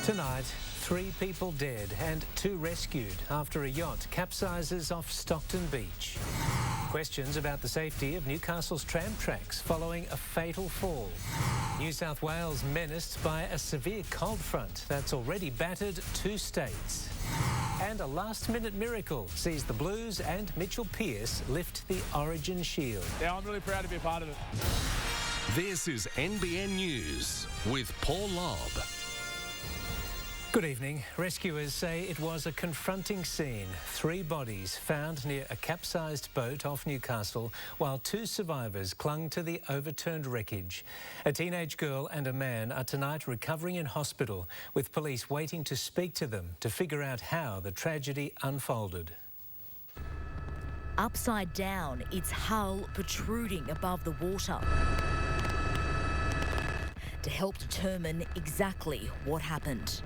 Tonight, 3 people dead and 2 rescued after a yacht capsizes off Stockton Beach. Questions about the safety of Newcastle's tram tracks following a fatal fall. New South Wales menaced by a severe cold front that's already battered 2 states. And a last-minute miracle sees the Blues and Mitchell Pearce lift the Origin Shield. Yeah, I'm really proud to be a part of it. This is NBN News with Paul Lobb. Good evening. Rescuers say it was a confronting scene. 3 bodies found near a capsized boat off Newcastle, while 2 survivors clung to the overturned wreckage. A teenage girl and a man are tonight recovering in hospital, with police waiting to speak to them to figure out how the tragedy unfolded. Upside down, its hull protruding above the water to help determine exactly what happened.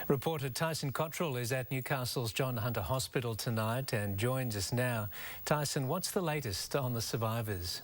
Reporter Tyson Cottrell is at Newcastle's John Hunter Hospital tonight and joins us now. Tyson, what's the latest on the survivors?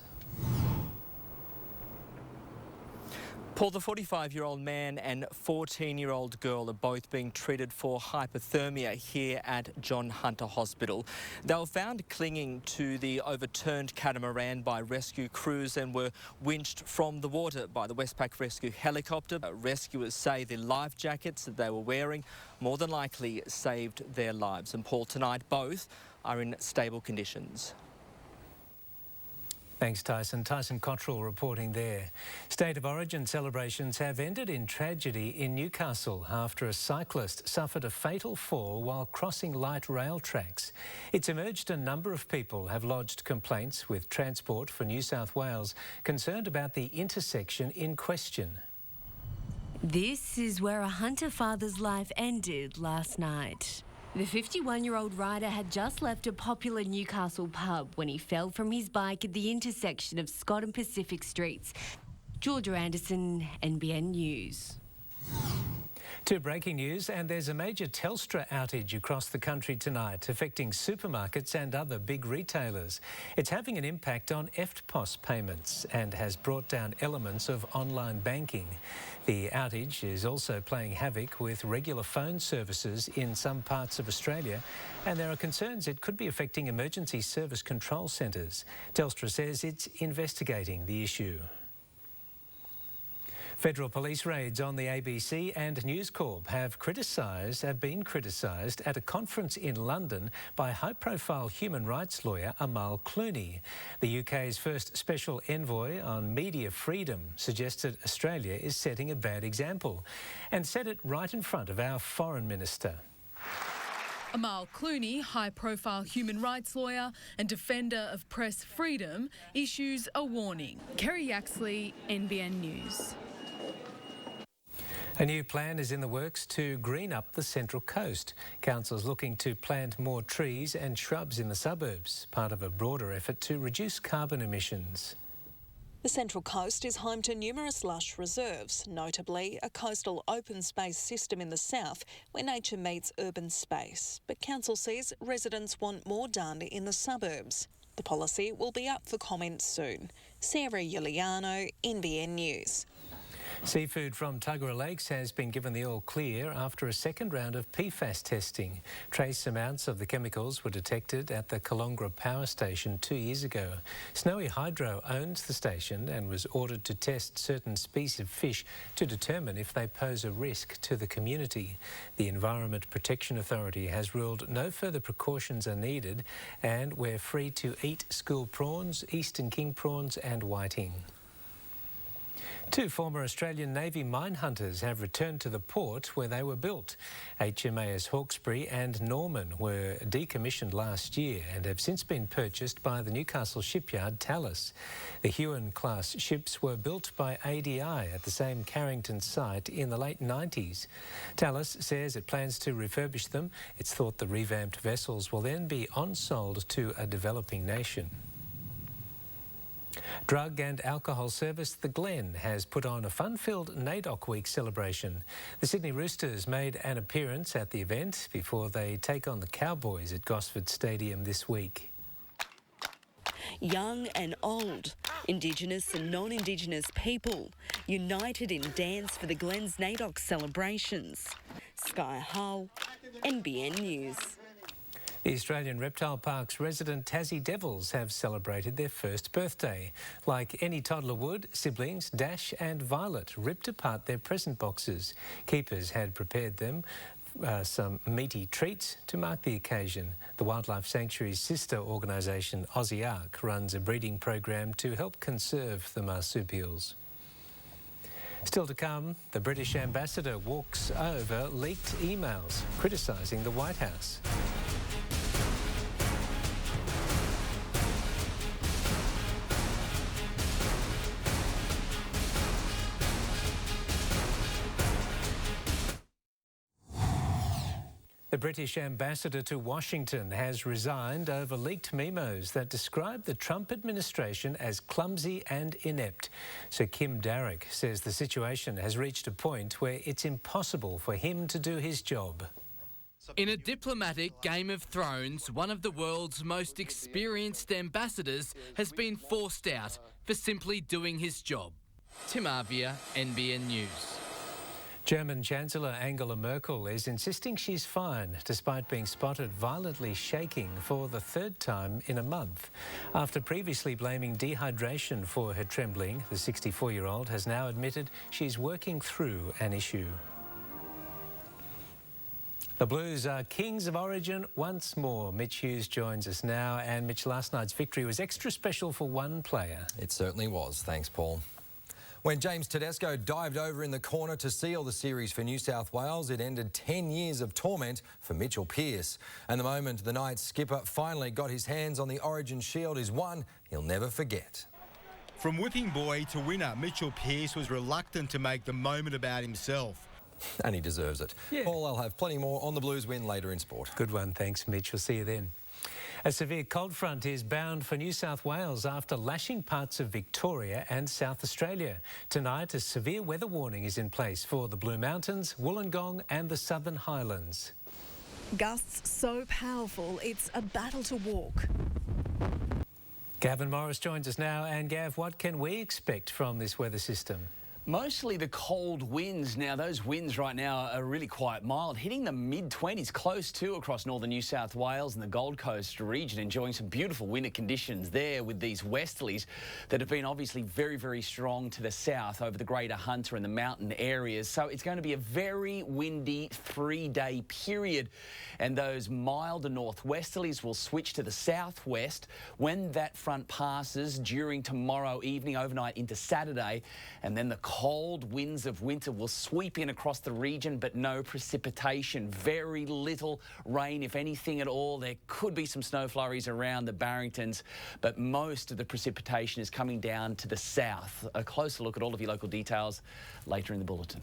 Paul, the 45-year-old man and 14-year-old girl are both being treated for hypothermia here at John Hunter Hospital. They were found clinging to the overturned catamaran by rescue crews and were winched from the water by the Westpac rescue helicopter. Rescuers say the life jackets that they were wearing more than likely saved their lives. And Paul, tonight both are in stable conditions. Thanks, Tyson. Tyson Cottrell reporting there. State of Origin celebrations have ended in tragedy in Newcastle after a cyclist suffered a fatal fall while crossing light rail tracks. It's emerged a number of people have lodged complaints with Transport for New South Wales concerned about the intersection in question. This is where a Hunter father's life ended last night. The 51-year-old rider had just left a popular Newcastle pub when he fell from his bike at the intersection of Scott and Pacific Streets. Georgia Anderson, NBN News. To breaking news, and there's a major Telstra outage across the country tonight, affecting supermarkets and other big retailers. It's having an impact on EFTPOS payments and has brought down elements of online banking. The outage is also playing havoc with regular phone services in some parts of Australia, and there are concerns it could be affecting emergency service control centres. Telstra says it's investigating the issue. Federal police raids on the ABC and News Corp have been criticised at a conference in London by high-profile human rights lawyer Amal Clooney. The UK's first special envoy on media freedom suggested Australia is setting a bad example and said it right in front of our foreign minister. Amal Clooney, high-profile human rights lawyer and defender of press freedom, issues a warning. Kerry Yaxley, NBN News. A new plan is in the works to green up the Central Coast. Council's looking to plant more trees and shrubs in the suburbs, part of a broader effort to reduce carbon emissions. The Central Coast is home to numerous lush reserves, notably a coastal open space system in the south where nature meets urban space. But Council says residents want more done in the suburbs. The policy will be up for comment soon. Sarah Giuliano, NBN News. Seafood from Tuggerah Lakes has been given the all clear after a second round of PFAS testing. Trace amounts of the chemicals were detected at the Kalongra Power Station 2 years ago. Snowy Hydro owns the station and was ordered to test certain species of fish to determine if they pose a risk to the community. The Environment Protection Authority has ruled no further precautions are needed and we're free to eat school prawns, eastern king prawns and whiting. 2 former Australian Navy mine hunters have returned to the port where they were built. HMAS Hawkesbury and Norman were decommissioned last year and have since been purchased by the Newcastle shipyard Thales. The Hughes-class ships were built by ADI at the same Carrington site in the late 90s. Thales says it plans to refurbish them. It's thought the revamped vessels will then be on-sold to a developing nation. Drug and alcohol service The Glen has put on a fun-filled NAIDOC Week celebration. The Sydney Roosters made an appearance at the event before they take on the Cowboys at Gosford Stadium this week. young and old, Indigenous and non-Indigenous people, united in dance for the Glens Nadoc celebrations. Sky Hull, NBN News. The Australian Reptile Park's resident Tassie Devils have celebrated their first birthday. Like any toddler would, siblings Dash and Violet ripped apart their present boxes. Keepers had prepared them some meaty treats to mark the occasion. The Wildlife Sanctuary's sister organisation, Aussie Ark, runs a breeding program to help conserve the marsupials. Still to come, the British ambassador walks over leaked emails criticising the White House. The British ambassador to Washington has resigned over leaked memos that describe the Trump administration as clumsy and inept. Sir Kim Darroch says the situation has reached a point where it's impossible for him to do his job. In a diplomatic Game of Thrones, one of the world's most experienced ambassadors has been forced out for simply doing his job. Tim Avia, NBN News. German Chancellor Angela Merkel is insisting she's fine despite being spotted violently shaking for the third time in a month. After previously blaming dehydration for her trembling, the 64-year-old has now admitted she's working through an issue. The Blues are kings of origin once more. Mitch Hughes joins us now. And Mitch, last night's victory was extra special for one player. It certainly was. Thanks, Paul. When James Tedesco dived over in the corner to seal the series for New South Wales, it ended 10 years of torment for Mitchell Pearce. And the moment the Knights skipper finally got his hands on the Origin Shield is one he'll never forget. From whipping boy to winner, Mitchell Pearce was reluctant to make the moment about himself. And he deserves it. Yeah. Paul, I'll have plenty more on the Blues win later in sport. Good one, thanks Mitch. We'll see you then. A severe cold front is bound for New South Wales after lashing parts of Victoria and South Australia. Tonight, a severe weather warning is in place for the Blue Mountains, Wollongong and the Southern Highlands. Gusts so powerful, it's a battle to walk. Gavin Morris joins us now. And Gav, what can we expect from this weather system? Mostly the cold winds. Now, those winds right now are really quite mild, hitting the mid-20s, close to across northern New South Wales and the Gold Coast region, enjoying some beautiful winter conditions there with these westerlies that have been obviously very, very strong to the south over the greater Hunter and the mountain areas. So it's going to be a very windy 3-day period. And those milder northwesterlies will switch to the southwest when that front passes during tomorrow evening, overnight into Saturday. And then the cold winds of winter will sweep in across the region, but no precipitation. Very little rain, if anything at all. There could be some snow flurries around the Barringtons, but most of the precipitation is coming down to the south. A closer look at all of your local details later in the bulletin.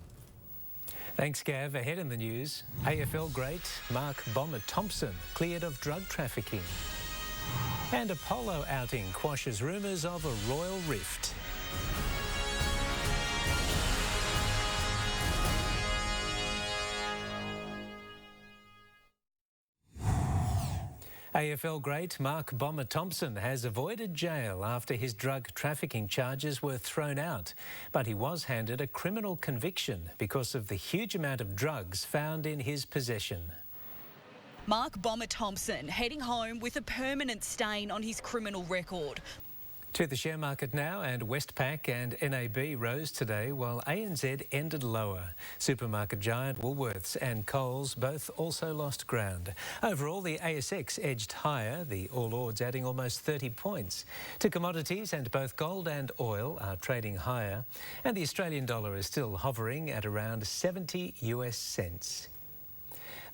Thanks, Gav. Ahead in the news, AFL great Mark "Bomber" Thompson cleared of drug trafficking. And a polo outing quashes rumours of a royal rift. AFL great Mark "Bomber" Thompson has avoided jail after his drug trafficking charges were thrown out. But he was handed a criminal conviction because of the huge amount of drugs found in his possession. Mark "Bomber" Thompson heading home with a permanent stain on his criminal record. To the share market now, and Westpac and NAB rose today while ANZ ended lower. Supermarket giant Woolworths and Coles both also lost ground. Overall, the ASX edged higher, the All Ords adding almost 30 points. To commodities, and both gold and oil are trading higher, and the Australian dollar is still hovering at around 70 US cents.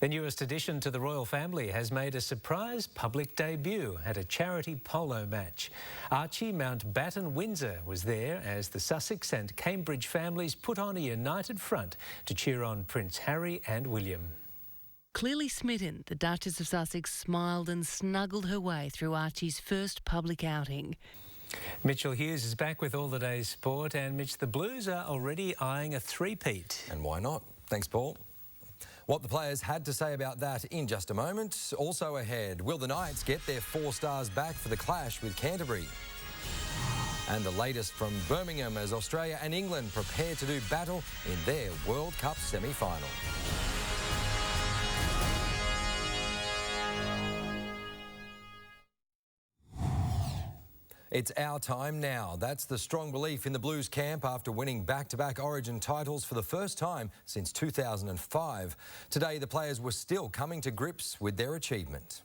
The newest addition to the royal family has made a surprise public debut at a charity polo match. Archie Mountbatten Windsor was there as the Sussex and Cambridge families put on a united front to cheer on Prince Harry and William. Clearly smitten, the Duchess of Sussex smiled and snuggled her way through Archie's first public outing. Mitchell Hughes is back with all the day's sport, and Mitch, the Blues are already eyeing a three-peat. And why not? Thanks, Paul. What the players had to say about that in just a moment. Also ahead, will the Knights get their 4 stars back for the clash with Canterbury? And the latest from Birmingham as Australia and England prepare to do battle in their World Cup semi-final. It's our time now. That's the strong belief in the Blues camp after winning back-to-back Origin titles for the first time since 2005. Today, the players were still coming to grips with their achievement.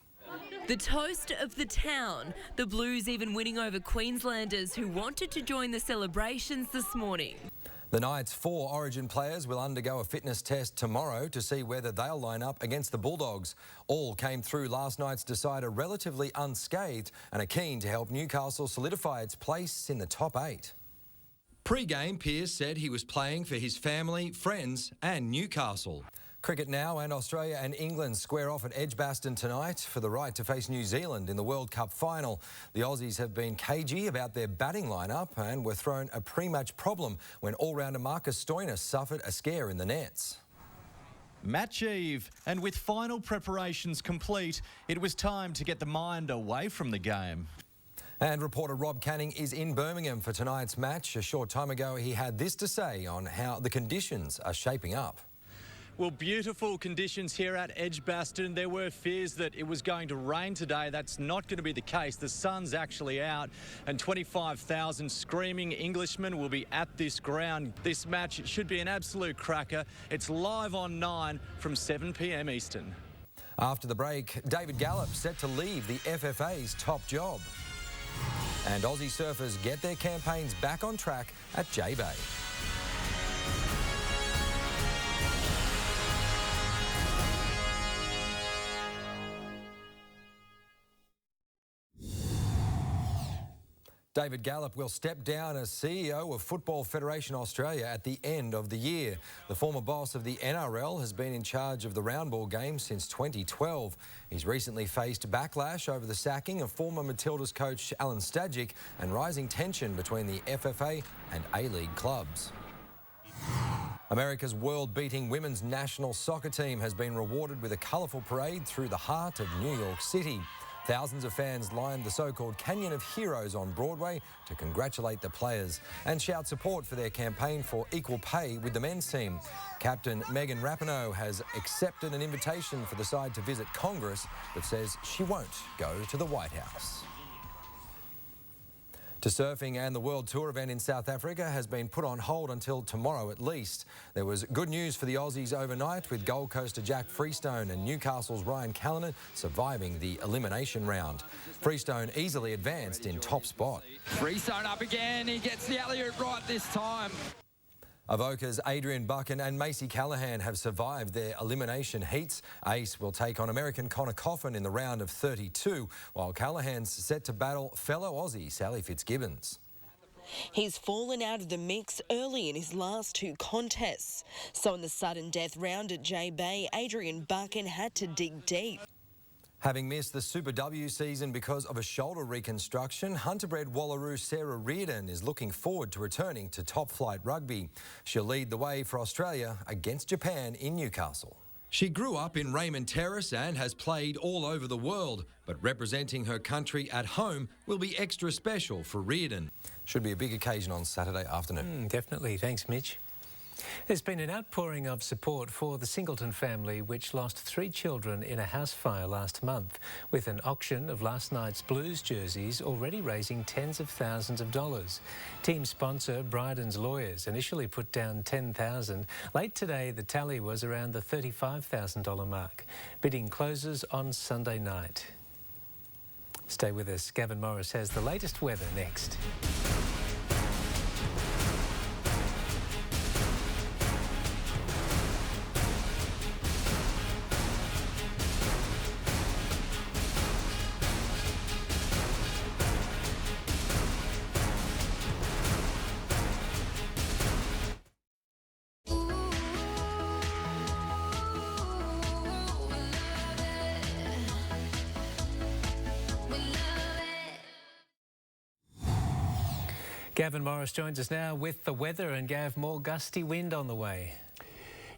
The toast of the town, the Blues even winning over Queenslanders who wanted to join the celebrations this morning. The Knights' 4 Origin players will undergo a fitness test tomorrow to see whether they'll line up against the Bulldogs. All came through last night's decider relatively unscathed and are keen to help Newcastle solidify its place in the top 8. Pre-game, Pearce said he was playing for his family, friends and Newcastle. Cricket now, and Australia and England square off at Edgbaston tonight for the right to face New Zealand in the World Cup final. The Aussies have been cagey about their batting lineup and were thrown a pre-match problem when all-rounder Marcus Stoinis suffered a scare in the nets. Match eve, and with final preparations complete, it was time to get the mind away from the game. And reporter Rob Canning is in Birmingham for tonight's match. A short time ago, he had this to say on how the conditions are shaping up. Well, beautiful conditions here at Edgbaston. There were fears that it was going to rain today. That's not going to be the case. The sun's actually out and 25,000 screaming Englishmen will be at this ground. This match should be an absolute cracker. It's live on 9 from 7 p.m. Eastern. After the break, David Gallop set to leave the FFA's top job. And Aussie surfers get their campaigns back on track at J-Bay. David Gallop will step down as CEO of Football Federation Australia at the end of the year. The former boss of the NRL has been in charge of the round ball game since 2012. He's recently faced backlash over the sacking of former Matildas coach Alan Stajic and rising tension between the FFA and A-League clubs. America's world-beating women's national soccer team has been rewarded with a colourful parade through the heart of New York City. Thousands of fans lined the so-called Canyon of Heroes on Broadway to congratulate the players and shout support for their campaign for equal pay with the men's team. Captain Megan Rapinoe has accepted an invitation for the side to visit Congress, but says she won't go to the White House. To surfing, and the World Tour event in South Africa has been put on hold until tomorrow at least. There was good news for the Aussies overnight, with Gold Coaster Jack Freestone and Newcastle's Ryan Callanan surviving the elimination round. Freestone easily advanced in top spot. Freestone up again, he gets the alley-oop right this time. Avoca's Adrian Buchan and Macy Callahan have survived their elimination heats. Ace will take on American Connor Coffin in the round of 32, while Callahan's set to battle fellow Aussie Sally Fitzgibbons. He's fallen out of the mix early in his last 2 contests. So in the sudden death round at J-Bay, Adrian Buchan had to dig deep. Having missed the Super W season because of a shoulder reconstruction, Hunter-bred Wallaroo Sarah Reardon is looking forward to returning to top-flight rugby. She'll lead the way for Australia against Japan in Newcastle. She grew up in Raymond Terrace and has played all over the world, but representing her country at home will be extra special for Reardon. Should be a big occasion on Saturday afternoon. Definitely. Thanks, Mitch. There's been an outpouring of support for the Singleton family, which lost 3 children in a house fire last month, with an auction of last night's Blues jerseys already raising tens of thousands of dollars. Team sponsor Bryden's Lawyers initially put down $10,000. Late today, the tally was around the $35,000 mark. Bidding closes on Sunday night. Stay with us. Gavin Morris has the latest weather next. Gavin Morris joins us now with the weather, and Gav, more gusty wind on the way.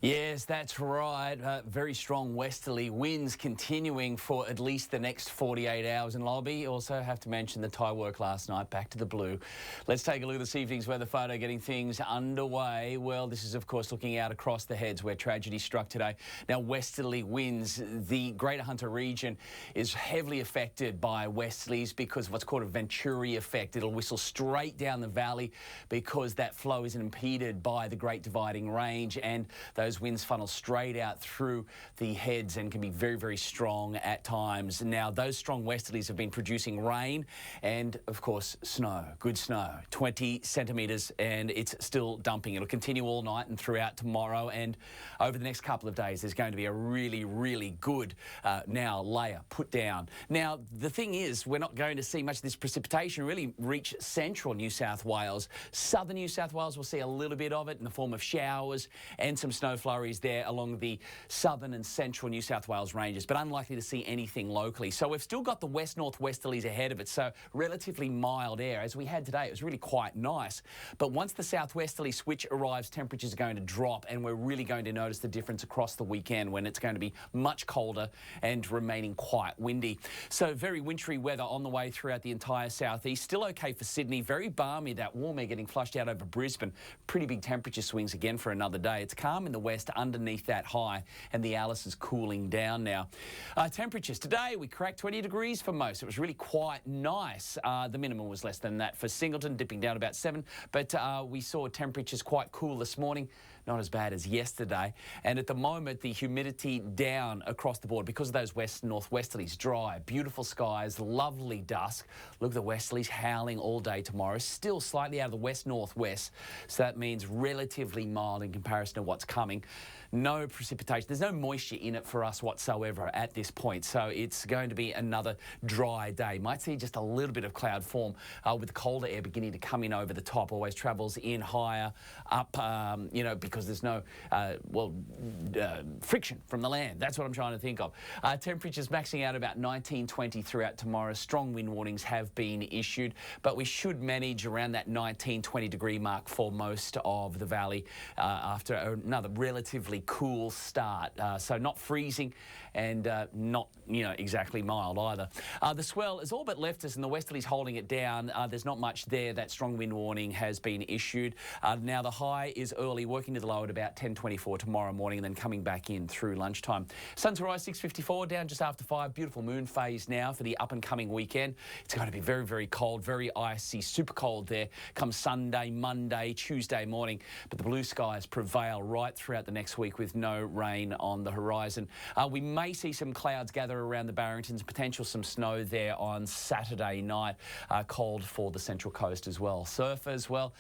Yes, that's right. Very strong westerly winds continuing for at least the next 48 hours in Lobby. Also have to mention the Thai work last night, back to the blue. Let's take a look at this evening's weather photo, getting things underway. Well, this is, of course, looking out across the heads where tragedy struck today. Now, westerly winds. The Greater Hunter region is heavily affected by westerlies because of what's called a Venturi effect. It'll whistle straight down the valley because that flow isn't impeded by the Great Dividing Range, and those winds funnel straight out through the heads and can be very, very strong at times. Now, those strong westerlies have been producing rain and, of course, snow. Good snow, 20 centimetres, and it's still dumping. It'll continue all night and throughout tomorrow, and over the next couple of days there's going to be a really, really good layer put down. Now, the thing is, we're not going to see much of this precipitation really reach central New South Wales. Southern New South Wales will see a little bit of it in the form of showers and some snow flurries there along the southern and central New South Wales ranges, but unlikely to see anything locally. So we've still got the west-northwesterlies ahead of it, so relatively mild air. As we had today, it was really quite nice. But once the southwesterly switch arrives, temperatures are going to drop, and we're really going to notice the difference across the weekend when it's going to be much colder and remaining quite windy. So very wintry weather on the way throughout the entire southeast. Still okay for Sydney. Very balmy, that warm air getting flushed out over Brisbane. Pretty big temperature swings again for another day. It's calm in the west underneath that high, and the Alice is cooling down now. Temperatures today, we cracked 20 degrees for most. It was really quite nice. The minimum was less than that for Singleton, dipping down about 7, but we saw temperatures quite cool this morning. Not as bad as yesterday. And at the moment, the humidity down across the board because of those west-northwesterlies. Dry, beautiful skies, lovely dusk. Look at the westerlies howling all day tomorrow. Still slightly out of the west-northwest, so that means relatively mild in comparison to what's coming. No precipitation. There's no moisture in it for us whatsoever at this point, so it's going to be another dry day. Might see just a little bit of cloud form with the colder air beginning to come in over the top. Always travels in higher up, because there's no friction from the land. That's what I'm trying to think of. Temperatures maxing out about 19, 20 throughout tomorrow. Strong wind warnings have been issued, but we should manage around that 19, 20 degree mark for most of the valley after another relatively cool start. So not freezing and not, exactly mild either. The swell is all but left us, and the westerlies holding it down. There's not much there. That strong wind warning has been issued. Now the high is early, working to the low at about 10:24 tomorrow morning, and then coming back in through lunchtime. Sun to rise 6:54, down just after 5. Beautiful moon phase now for the up and coming weekend. It's going to be very, very cold, very icy, super cold there come Sunday, Monday, Tuesday morning. But the blue skies prevail right throughout the next week with no rain on the horizon. We may see some clouds gather around the Barringtons, potential some snow there on Saturday night. Cold for the Central Coast as well. Surf as well.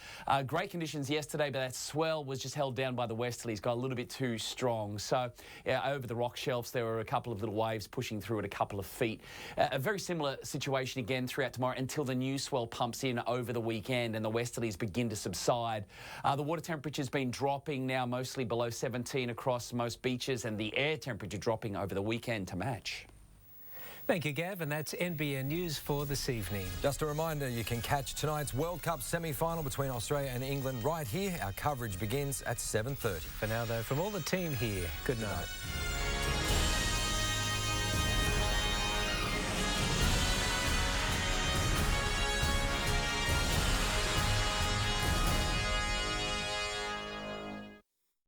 Great conditions yesterday, but that swell was just held down by the westerlies, got a little bit too strong. So over the rock shelves, there were a couple of little waves pushing through at a couple of feet. A very similar situation again throughout tomorrow until the new swell pumps in over the weekend and the westerlies begin to subside. The water temperature's been dropping now, mostly below 17 across most beaches, and the air temperature dropping over the weekend to match. Thank you, Gavin. That's NBN News for this evening. Just a reminder, you can catch tonight's World Cup semi-final between Australia and England right here. Our coverage begins at 7:30. For now, though, from all the team here, good night.